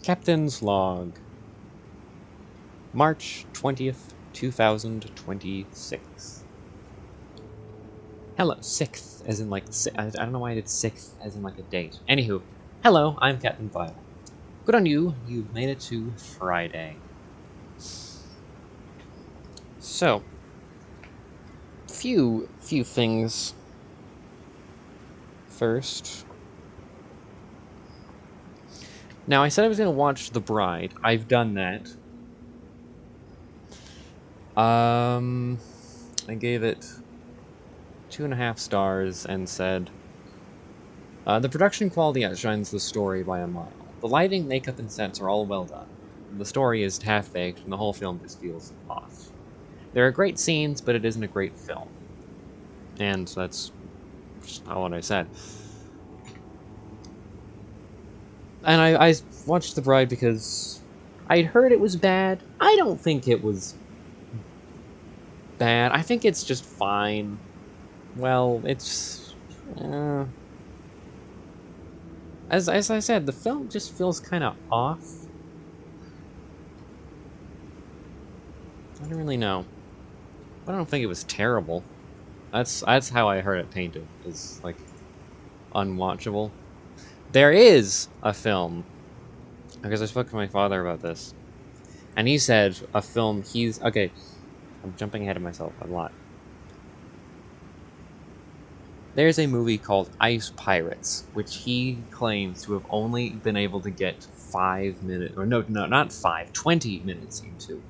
Captain's Log, March 20th, 2026. Hello, 6th, as in like, I don't know why I did 6th, as in like a date. Anywho, hello, I'm Captain Vile. Good on you, you've made it to Friday. So, few things. First, now I said I was going to watch The Bride. I've done that. I gave it 2.5 stars and said, the production quality outshines the story by a mile. The lighting, makeup, and sets are all well done. The story is half-baked, and the whole film just feels off. There are great scenes, but it isn't a great film. And that's just not what I said. And I watched The Bride because I'd heard it was bad. I don't think it was bad. I think it's just fine. Well, it's... As I said, the film just feels kind of off. I don't really know. I don't think it was terrible. That's how I heard it painted, is, like, unwatchable. There is a film, because I spoke to my father about this, and he said a film okay, I'm jumping ahead of myself a lot. There's a movie called Ice Pirates, which he claims to have only been able to get 5 minutes, or no, not 5, 20 minutes into.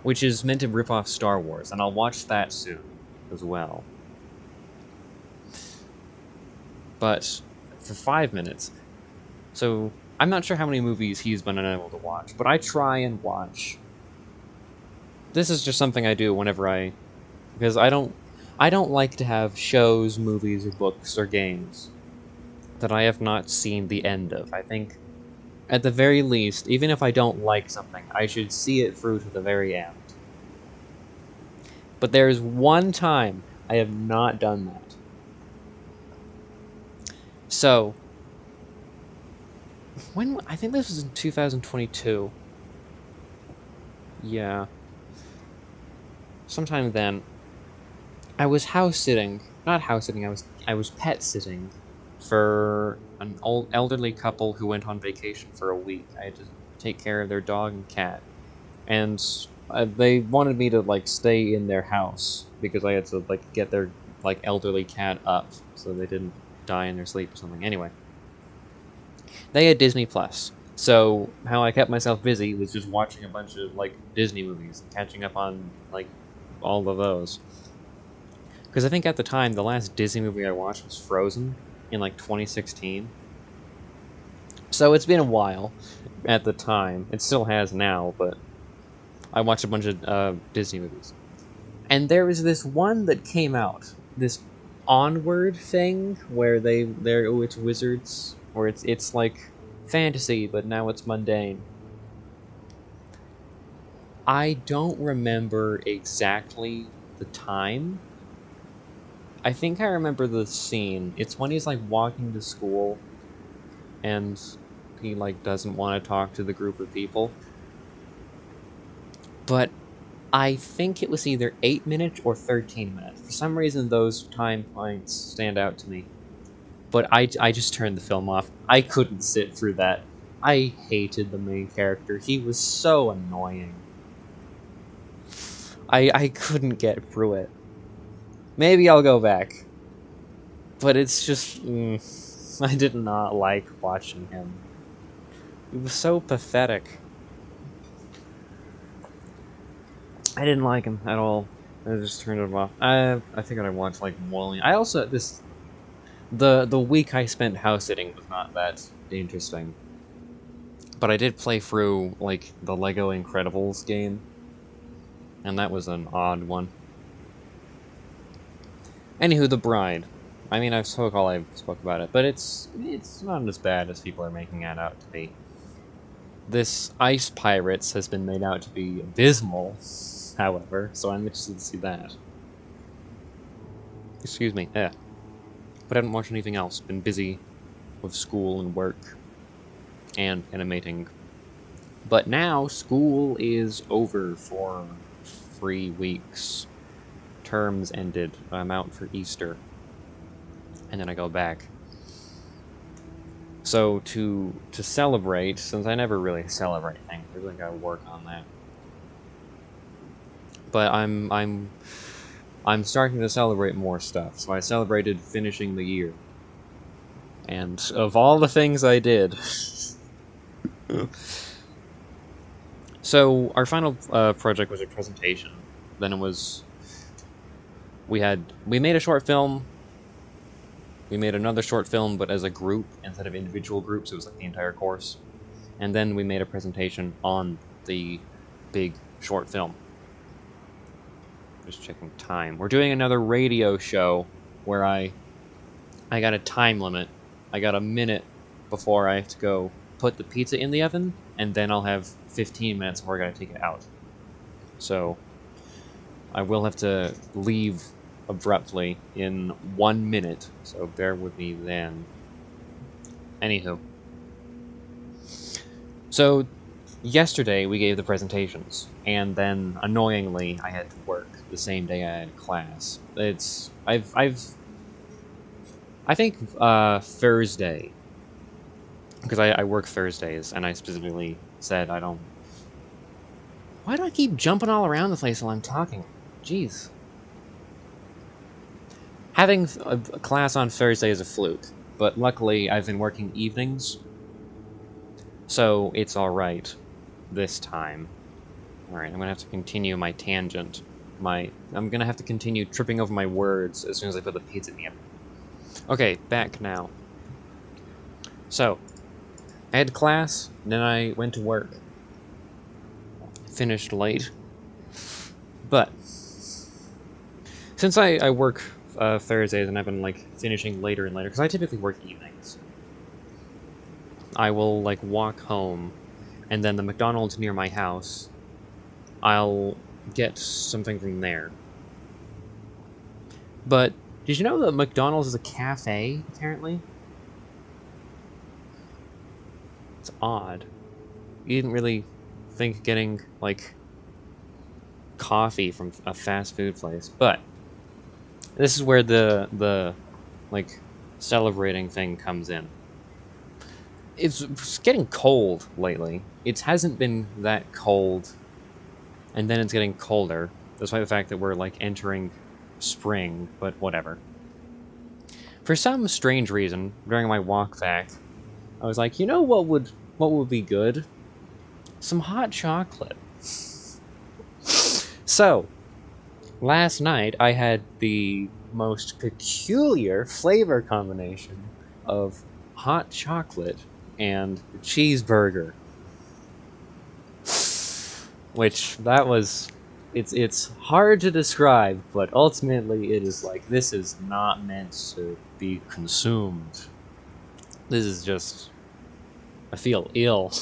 Which is meant to rip off Star Wars, and I'll watch that soon, as well. But for 5 minutes, so I'm not sure how many movies he's been unable to watch, but I try and watch. This is just something I do whenever because I don't like to have shows, movies, or books, or games that I have not seen the end of. I think, at the very least, even if I don't like something, I should see it through to the very end. But there is one time I have not done that. So, I think this was in 2022. Yeah. Sometime then, I was I was pet sitting for an old elderly couple who went on vacation for a week. I had to take care of their dog and cat. And they wanted me to, like, stay in their house because I had to, like, get their, like, elderly cat up so they didn't die in their sleep or something. Anyway, they had Disney Plus, so how I kept myself busy was just watching a bunch of, like, Disney movies and catching up on, like, all of those. Because I think at the time, the last Disney movie I watched was Frozen in, like, 2016. So it's been a while at the time. It still has now, but I watched a bunch of Disney movies. And there was this one that came out, this Onward thing where it's wizards, or it's like fantasy, but now it's mundane. I don't remember exactly the time. I think I remember the scene. It's when he's, like, walking to school and he, like, doesn't want to talk to the group of people. But I think it was either 8 minutes or 13 minutes. For some reason, those time points stand out to me. But I just turned the film off. I couldn't sit through that. I hated the main character. He was so annoying. I couldn't get through it. Maybe I'll go back. But it's just... I did not like watching him. He was so pathetic. I didn't like him at all. I just turned it off. I think I watched, like, Wall-E. I also, the week I spent house sitting was not that interesting. But I did play through, like, the Lego Incredibles game. And that was an odd one. Anywho, The Bride. I mean, I've spoke about it, but it's not as bad as people are making it out to be. This Ice Pirates has been made out to be abysmal, however, so I'm interested to see that. Excuse me, But I haven't watched anything else. Been busy with school and work and animating. But now school is over for 3 weeks. Terms ended. I'm out for Easter. And then I go back. So to celebrate, since I never really celebrate things, I really gotta work on that. But I'm starting to celebrate more stuff. So I celebrated finishing the year. And of all the things I did, so our final project was a presentation. Then it was we made a short film. We made another short film, but as a group instead of individual groups. It was like the entire course. And then we made a presentation on the big short film. Just checking time. We're doing another radio show where I got a time limit. I got a minute before I have to go put the pizza in the oven, and then I'll have 15 minutes before I gotta take it out. So I will have to leave abruptly in 1 minute, so bear with me then. Anywho. So yesterday we gave the presentations, and then annoyingly I had to work the same day I had class. I think Thursday, because I work Thursdays, and I specifically said I don't... Why do I keep jumping all around the place while I'm talking? Jeez. Having a class on Thursday is a fluke, but luckily I've been working evenings, so it's alright this time. Alright, I'm gonna have to continue my tangent. I'm gonna have to continue tripping over my words as soon as I put the pizza in the oven. Okay, back now. So, I had class, then I went to work. Finished late. But, since I work Thursdays and I've been, like, finishing later and later, because I typically work evenings, I will, like, walk home, and then the McDonald's near my house, I'll get something from there. But, did you know that McDonald's is a cafe, apparently? It's odd. You didn't really think getting, like, coffee from a fast food place, but this is where the like, celebrating thing comes in. It's getting cold lately. It hasn't been that cold, and then it's getting colder, despite the fact that we're, like, entering spring, but whatever. For some strange reason, during my walk back, I was like, you know what would be good? Some hot chocolate. So, last night I had the most peculiar flavor combination of hot chocolate and cheeseburger. Which, that was... It's hard to describe, but ultimately it is like, this is not meant to be consumed. This is just... I feel ill.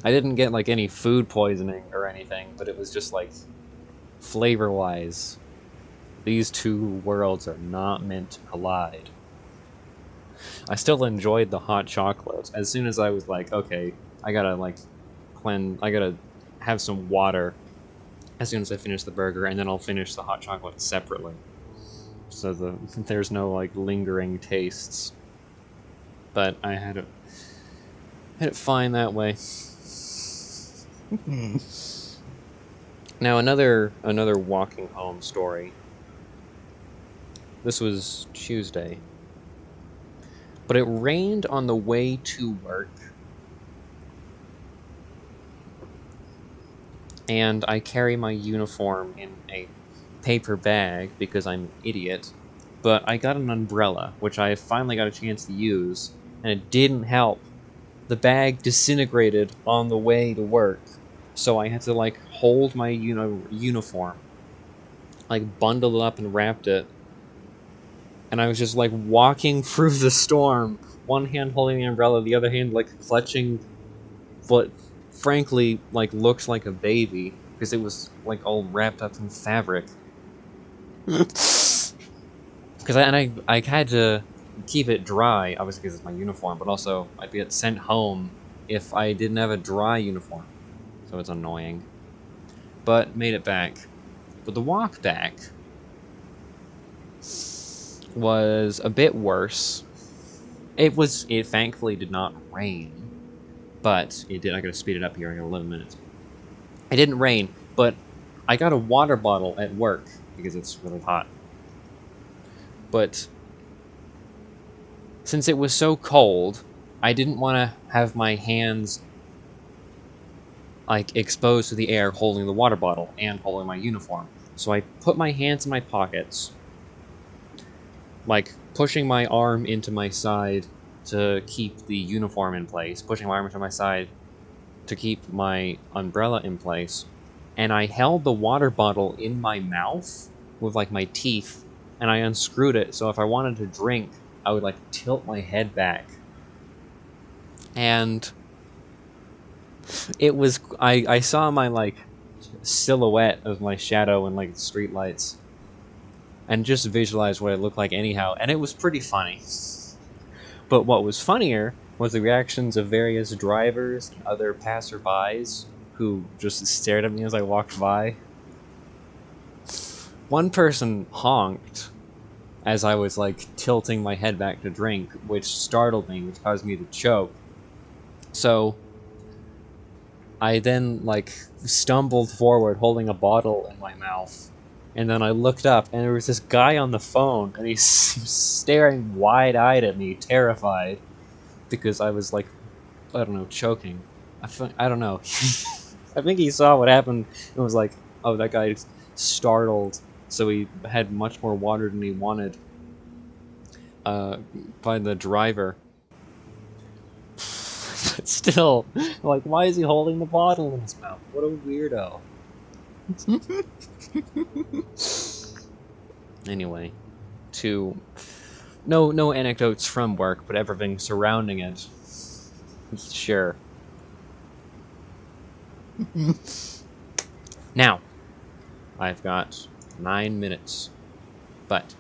I didn't get, like, any food poisoning or anything, but it was just, like, flavor-wise, these two worlds are not meant to collide. I still enjoyed the hot chocolate. As soon as I was like, okay, I gotta, like, I gotta have some water as soon as I finish the burger, and then I'll finish the hot chocolate separately. So there's no, like, lingering tastes. But I had it fine that way. Now another walking home story. This was Tuesday. But it rained on the way to work. And I carry my uniform in a paper bag because I'm an idiot. But I got an umbrella, which I finally got a chance to use, and it didn't help. The bag disintegrated on the way to work, so I had to, like, hold my uniform, like, bundled it up and wrapped it, and I was just, like, walking through the storm, one hand holding the umbrella, the other hand, like, clutching what, frankly, like, looked like a baby, because it was, like, all wrapped up in fabric. Because I had to keep it dry, obviously because it's my uniform, but also I'd get sent home if I didn't have a dry uniform. So it's annoying. But made it back. But the walk back was a bit worse. It thankfully did not rain, but it did. I gotta speed it up here. I got 11 minutes. It didn't rain, but I got a water bottle at work because it's really hot. But since it was so cold, I didn't want to have my hands like exposed to the air holding the water bottle and holding my uniform. So I put my hands in my pockets, like pushing my arm into my side to keep the uniform in place, pushing my arm into my side to keep my umbrella in place, and I held the water bottle in my mouth with like my teeth, and I unscrewed it, so if I wanted to drink, I would like tilt my head back. And it was, I saw my like silhouette of my shadow in like street lights, and just visualized what it looked like anyhow, and it was pretty funny. But what was funnier was the reactions of various drivers and other passerbys who just stared at me as I walked by. One person honked as I was like tilting my head back to drink, which startled me, which caused me to choke. So I then like stumbled forward holding a bottle in my mouth, and then I looked up and there was this guy on the phone, and he's staring wide-eyed at me, terrified, because I was like, I don't know, choking. I don't know. I think he saw what happened and was like, oh, that guy's startled, so he had much more water than he wanted by the driver. But still, like, why is he holding the bottle in his mouth? What a weirdo. Anyway, no anecdotes from work, but everything surrounding it. Sure. Now, I've got 9 minutes, but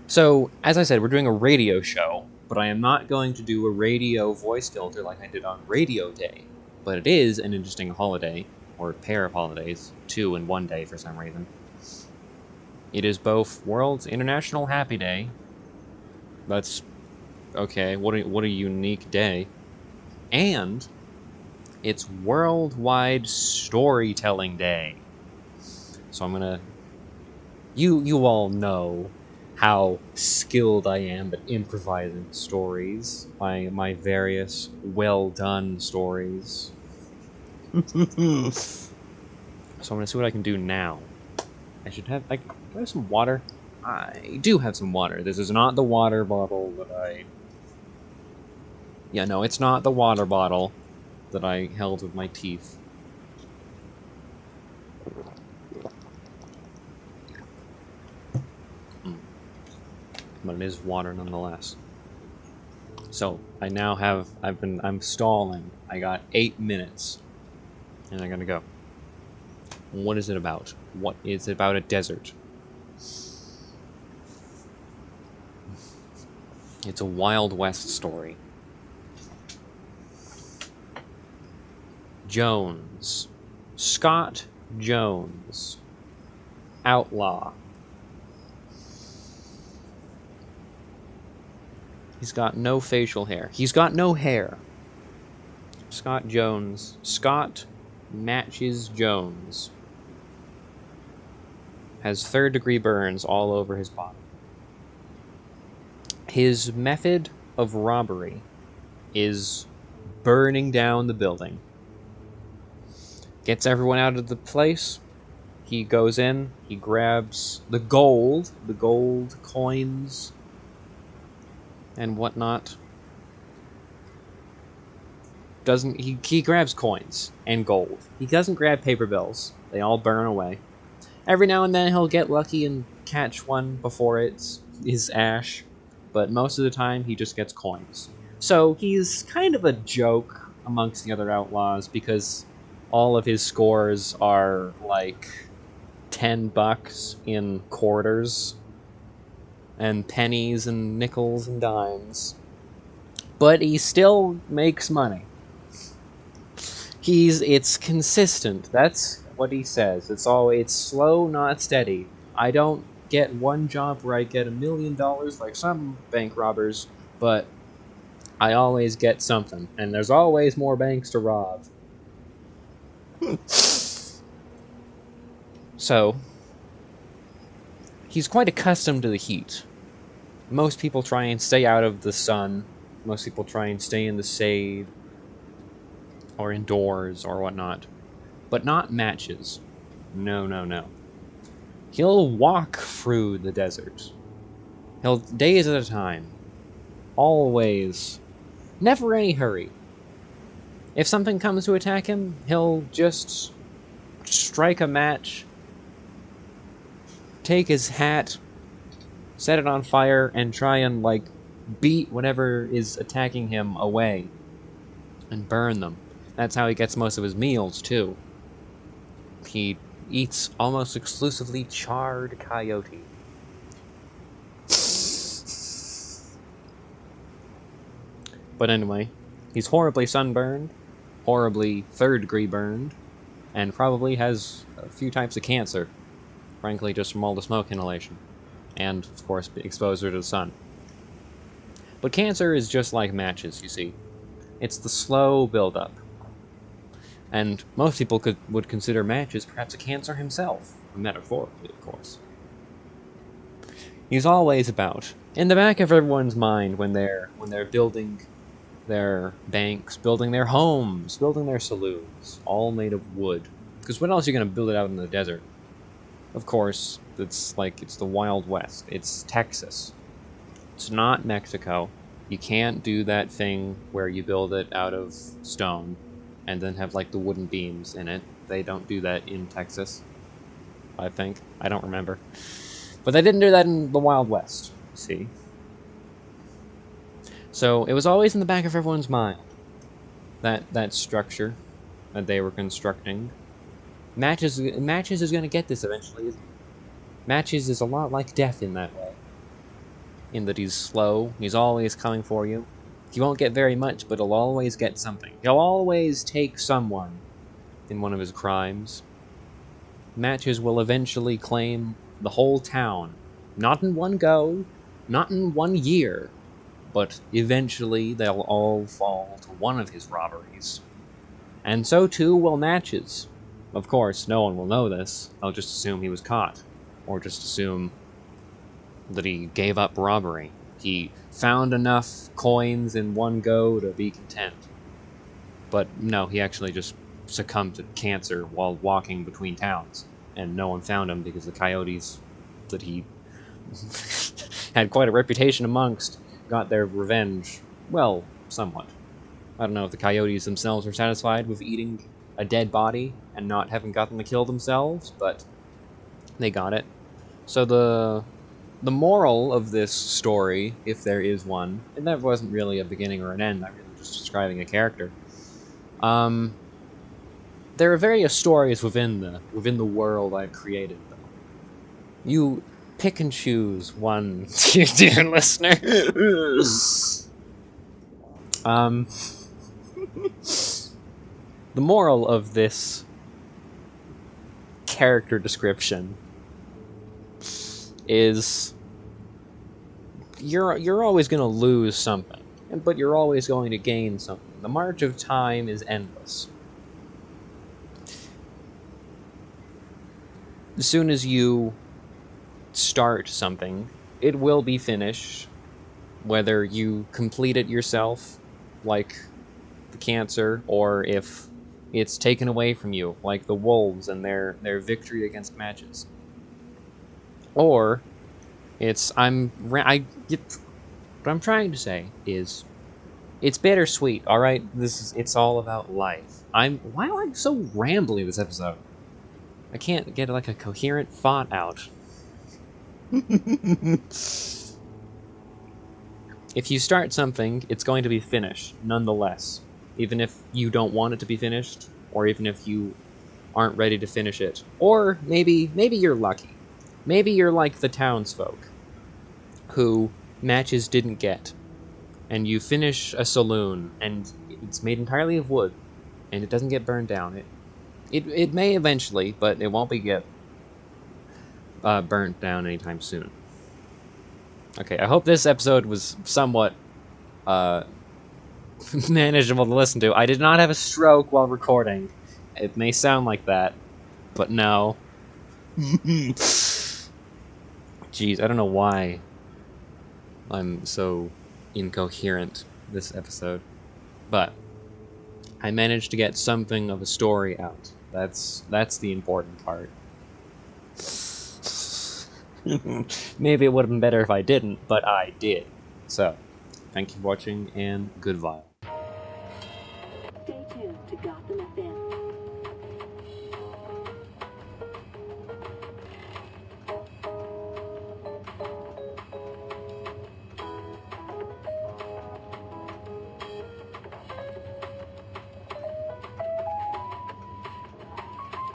so, as I said, we're doing a radio show, but I am not going to do a radio voice filter like I did on Radio Day. But it is an interesting holiday, or pair of holidays, 2 in 1 day for some reason. It is both World's International Happy Day. That's okay. What a unique day. And it's Worldwide Storytelling Day. So I'm gonna. You all know how skilled I am at improvising stories. My various well-done stories. So I'm gonna see what I can do now. I should have, do I have some water? I do have some water. This is not the water bottle that I... Yeah, no, it's not the water bottle that I held with my teeth. But it is water nonetheless. So, I now have, I'm stalling. I got 8 minutes. And I'm gonna go. What is it about? What is it about a desert? It's a Wild West story. Jones. Scott Jones. Outlaw. He's got no facial hair. He's got no hair. Scott Jones. Scott Matches Jones. Has third-degree burns all over his body. His method of robbery is burning down the building. Gets everyone out of the place. He goes in, he grabs the gold coins, and whatnot. He grabs coins and gold. He doesn't grab paper bills. They all burn away. Every now and then he'll get lucky and catch one before it's his ash, but most of the time he just gets coins. So he's kind of a joke amongst the other outlaws because all of his scores are like $10 in quarters and pennies and nickels and dimes. But he still makes money. It's consistent. That's what he says. It's slow, not steady. I don't get one job where I get $1 million like some bank robbers, but I always get something, and there's always more banks to rob. So, he's quite accustomed to the heat. Most people try and stay out of the sun. Most people try and stay in the shade or indoors or whatnot. But not Matches. No, no, no. He'll walk through the desert. He'll days at a time. Always. Never any hurry. If something comes to attack him, he'll just strike a match, take his hat, set it on fire, and try and, like, beat whatever is attacking him away. And burn them. That's how he gets most of his meals, too. He eats almost exclusively charred coyote. But anyway, he's horribly sunburned, horribly third-degree burned, and probably has a few types of cancer. Frankly, just from all the smoke inhalation. And, of course, exposure to the sun. But cancer is just like Matches, you see. It's the slow build-up. And most people would consider Matches perhaps a cancer himself. Metaphorically, of course. He's always about. In the back of everyone's mind when they're building their banks, building their homes, building their saloons, all made of wood. Because what else are you going to build it out in the desert? Of course, it's the Wild West. It's Texas. It's not Mexico. You can't do that thing where you build it out of stone and then have, like, the wooden beams in it. They don't do that in Texas, I think. I don't remember. But they didn't do that in the Wild West, see? So it was always in the back of everyone's mind, that structure that they were constructing. Matches is going to get this eventually. Matches is a lot like Death in that way. In that he's slow, he's always coming for you. He won't get very much, but he'll always get something. He'll always take someone in one of his crimes. Matches will eventually claim the whole town. Not in one go, not in 1 year, but eventually they'll all fall to one of his robberies. And so too will Matches. Of course, no one will know this. They'll just assume he was caught. Or just assume that he gave up robbery. He found enough coins in one go to be content. But no, he actually just succumbed to cancer while walking between towns. And no one found him because the coyotes that he had quite a reputation amongst got their revenge. Well, somewhat. I don't know if the coyotes themselves were satisfied with eating a dead body and not having gotten to kill themselves, but they got it. So the moral of this story, if there is one, and that wasn't really a beginning or an end, I'm really just describing a character. There are various stories within the world I've created, though. You pick and choose one, dear listener. The moral of this character description is you're always going to lose something, but you're always going to gain something. The march of time is endless. As soon as you start something, it will be finished, whether you complete it yourself, like the cancer, or if it's taken away from you, like the wolves and their victory against Matches. Or what I'm trying to say is, it's bittersweet. All right, it's all about life. Why am I so rambly this episode? I can't get like a coherent thought out. If you start something, it's going to be finished, nonetheless. Even if you don't want it to be finished, or even if you aren't ready to finish it. Or maybe you're lucky. Maybe you're like the townsfolk who matches didn't get. And you finish a saloon, and it's made entirely of wood, and it doesn't get burned down. It may eventually, but it won't be get burnt down anytime soon. Okay, I hope this episode was somewhat manageable to listen to. I did not have a stroke while recording. It may sound like that, but no. Jeez, I don't know why I'm so incoherent this episode, but I managed to get something of a story out. That's the important part. Maybe it would have been better if I didn't, but I did. So, thank you for watching, and goodbye.